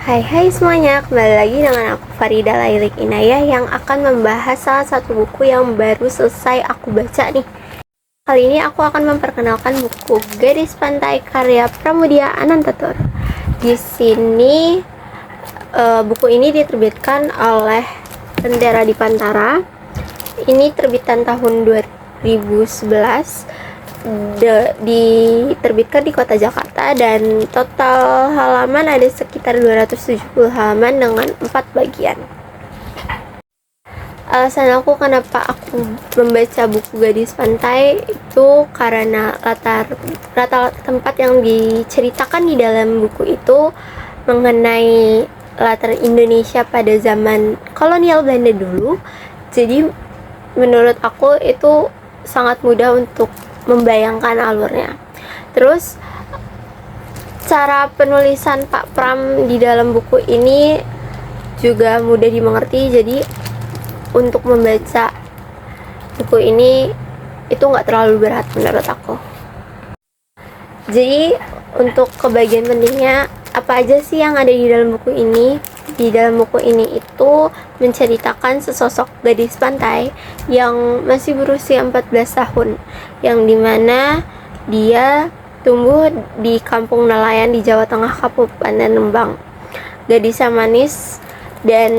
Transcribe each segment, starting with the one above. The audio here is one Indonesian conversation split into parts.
Hai hai semuanya, kembali lagi dengan aku Farida Lailik Inayah yang akan membahas salah satu buku yang baru selesai aku baca nih. Kali ini aku akan memperkenalkan buku Gadis Pantai karya Pramudia Anantatur. Di sini buku ini diterbitkan oleh Lentera Dipantara. Ini terbitan tahun 2011. Diterbitkan di kota Jakarta dan total halaman ada sekitar 270 halaman dengan 4 bagian. Alasan aku kenapa aku membaca buku Gadis Pantai itu karena latar tempat yang diceritakan di dalam buku itu mengenai latar Indonesia pada zaman kolonial Belanda dulu. Jadi menurut aku itu sangat mudah untuk membayangkan alurnya. Terus cara penulisan Pak Pram di dalam buku ini juga mudah dimengerti. Jadi untuk membaca buku ini itu nggak terlalu berat menurut aku. Jadi untuk kebagian pentingnya apa aja sih yang ada di dalam buku ini? Di dalam buku ini itu menceritakan sesosok gadis pantai yang masih berusia 14 tahun, yang dimana dia tumbuh di kampung nelayan di Jawa Tengah, Kabupaten Rembang. Gadis yang manis, dan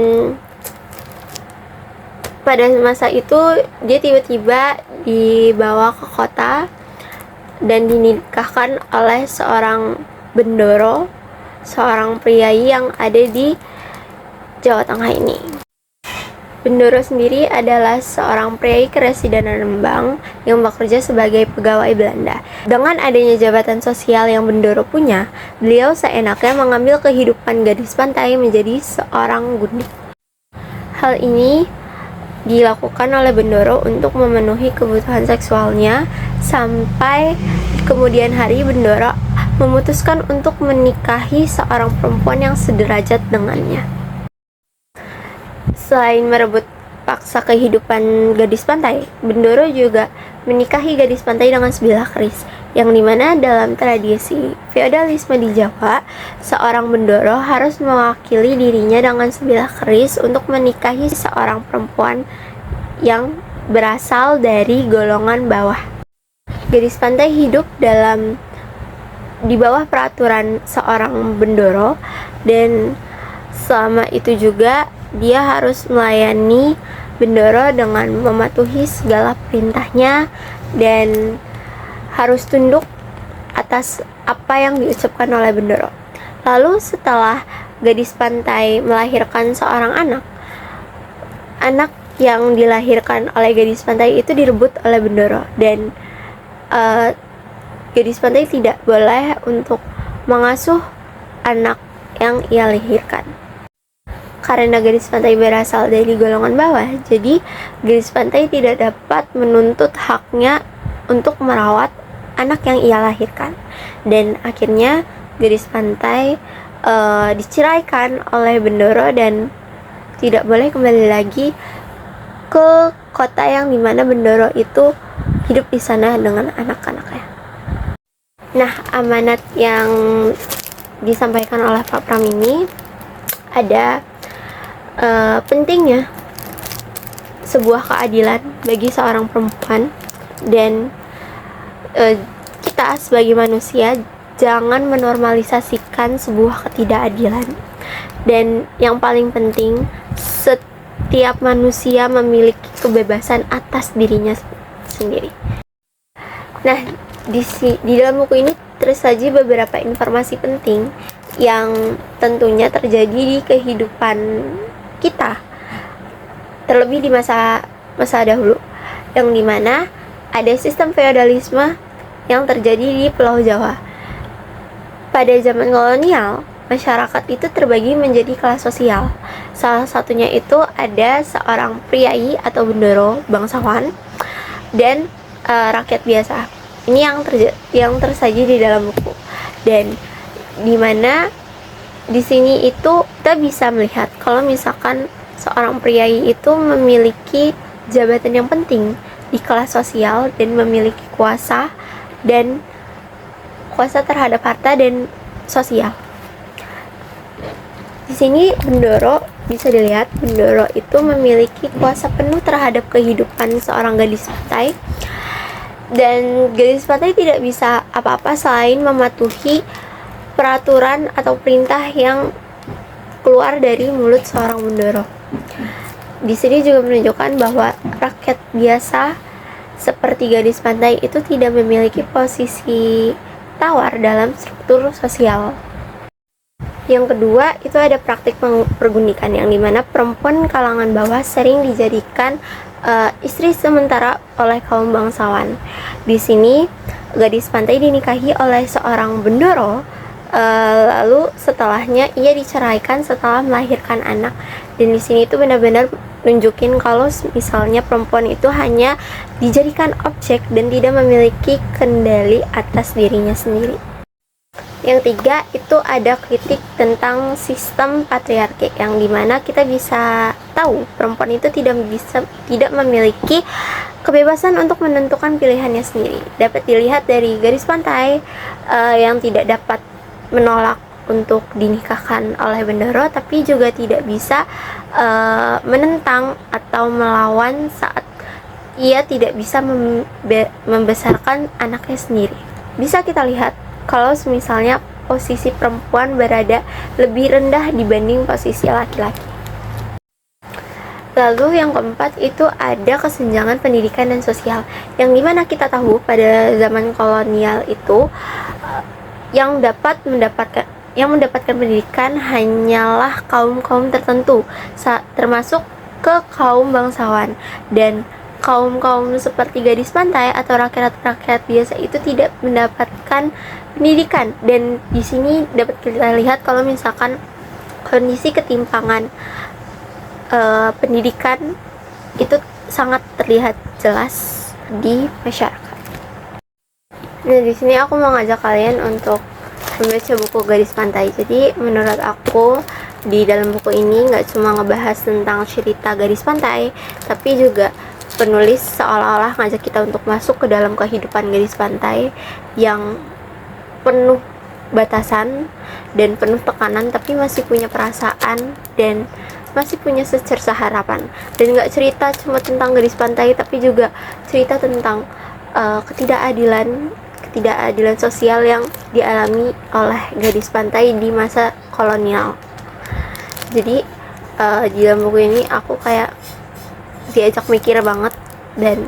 pada masa itu dia tiba-tiba dibawa ke kota dan dinikahkan oleh seorang bendoro, seorang priayi yang ada di Jawa Tengah ini. Bendoro sendiri adalah seorang priayi Keresidenan Rembang yang bekerja sebagai pegawai Belanda. Dengan adanya jabatan sosial yang Bendoro punya, beliau seenaknya mengambil kehidupan gadis pantai menjadi seorang gundik. Hal ini dilakukan oleh Bendoro untuk memenuhi kebutuhan seksualnya, sampai kemudian hari Bendoro memutuskan untuk menikahi seorang perempuan yang sederajat dengannya. Selain merebut paksa kehidupan gadis pantai, Bendoro juga menikahi gadis pantai dengan sebilah keris, yang dimana dalam tradisi feodalisme di Jawa, seorang Bendoro harus mewakili dirinya dengan sebilah keris untuk menikahi seorang perempuan yang berasal dari golongan bawah. Gadis pantai hidup di bawah peraturan seorang Bendoro, dan selama itu juga dia harus melayani Bendoro dengan mematuhi segala perintahnya dan harus tunduk atas apa yang diucapkan oleh Bendoro. Lalu setelah gadis pantai melahirkan seorang anak yang dilahirkan oleh gadis pantai itu direbut oleh Bendoro, dan gadis pantai tidak boleh untuk mengasuh anak yang ia lahirkan. Karena gadis pantai berasal dari golongan bawah, jadi gadis pantai tidak dapat menuntut haknya untuk merawat anak yang ia lahirkan. Dan akhirnya gadis pantai diceraikan oleh Bendoro dan tidak boleh kembali lagi ke kota yang dimana Bendoro itu hidup di sana dengan anak-anaknya. Nah, amanat yang disampaikan oleh Pak Pram ini ada pentingnya sebuah keadilan bagi seorang perempuan, dan kita sebagai manusia jangan menormalisasikan sebuah ketidakadilan. Dan yang paling penting, setiap manusia memiliki kebebasan atas dirinya sendiri. Nah, di dalam buku ini tersaji beberapa informasi penting yang tentunya terjadi di kehidupan kita, terlebih di masa dahulu, yang dimana ada sistem feodalisme yang terjadi di Pulau Jawa. Pada zaman kolonial, masyarakat itu terbagi menjadi kelas sosial. Salah satunya itu ada seorang priayi atau bendoro, bangsawan, dan rakyat biasa. Ini yang tersaji di dalam buku, dan dimana di sini itu kita bisa melihat kalau misalkan seorang priayi itu memiliki jabatan yang penting di kelas sosial dan memiliki kuasa terhadap harta dan sosial. Di sini Bendoro bisa dilihat, Bendoro itu memiliki kuasa penuh terhadap kehidupan seorang gadis pantai, dan gadis pantai tidak bisa apa-apa selain mematuhi peraturan atau perintah yang keluar dari mulut seorang Bendoro. Di sini juga menunjukkan bahwa rakyat biasa seperti gadis pantai itu tidak memiliki posisi tawar dalam struktur sosial. Yang kedua, itu ada praktik pergundikan, yang dimana perempuan kalangan bawah sering dijadikan istri sementara oleh kaum bangsawan. Di sini, gadis pantai dinikahi oleh seorang Bendoro, lalu setelahnya ia diceraikan setelah melahirkan anak. Dan di sini itu benar-benar nunjukin kalau misalnya perempuan itu hanya dijadikan objek dan tidak memiliki kendali atas dirinya sendiri. Yang tiga, itu ada kritik tentang sistem patriarki, yang dimana kita bisa tahu perempuan itu tidak memiliki kebebasan untuk menentukan pilihannya sendiri. Dapat dilihat dari gadis pantai yang tidak dapat menolak untuk dinikahkan oleh Bendoro, tapi juga tidak bisa menentang atau melawan saat ia tidak bisa membesarkan anaknya sendiri. Bisa kita lihat kalau misalnya posisi perempuan berada lebih rendah dibanding posisi laki-laki. Lalu yang keempat, itu ada kesenjangan pendidikan dan sosial, yang dimana kita tahu pada zaman kolonial itu yang mendapatkan pendidikan hanyalah kaum-kaum tertentu, termasuk ke kaum bangsawan, dan kaum-kaum seperti gadis pantai atau rakyat-rakyat biasa itu tidak mendapatkan pendidikan. Dan di sini dapat kita lihat kalau misalkan kondisi ketimpangan pendidikan itu sangat terlihat jelas di masyarakat. Nah, di sini aku mau ngajak kalian untuk membaca buku Gadis Pantai. Jadi menurut aku di dalam buku ini nggak cuma ngebahas tentang cerita gadis pantai, tapi juga penulis seolah-olah ngajak kita untuk masuk ke dalam kehidupan gadis pantai yang penuh batasan dan penuh tekanan, tapi masih punya perasaan dan masih punya secerca harapan. Dan gak cerita cuma tentang gadis pantai, tapi juga cerita tentang ketidakadilan sosial yang dialami oleh gadis pantai di masa kolonial. Jadi di dalam buku ini aku kayak diajak mikir banget, dan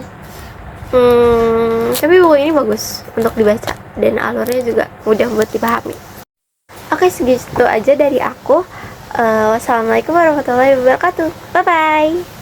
tapi buku ini bagus untuk dibaca dan alurnya juga mudah buat dipahami. Oke, segitu aja dari aku. Wassalamualaikum warahmatullahi wabarakatuh. Bye bye.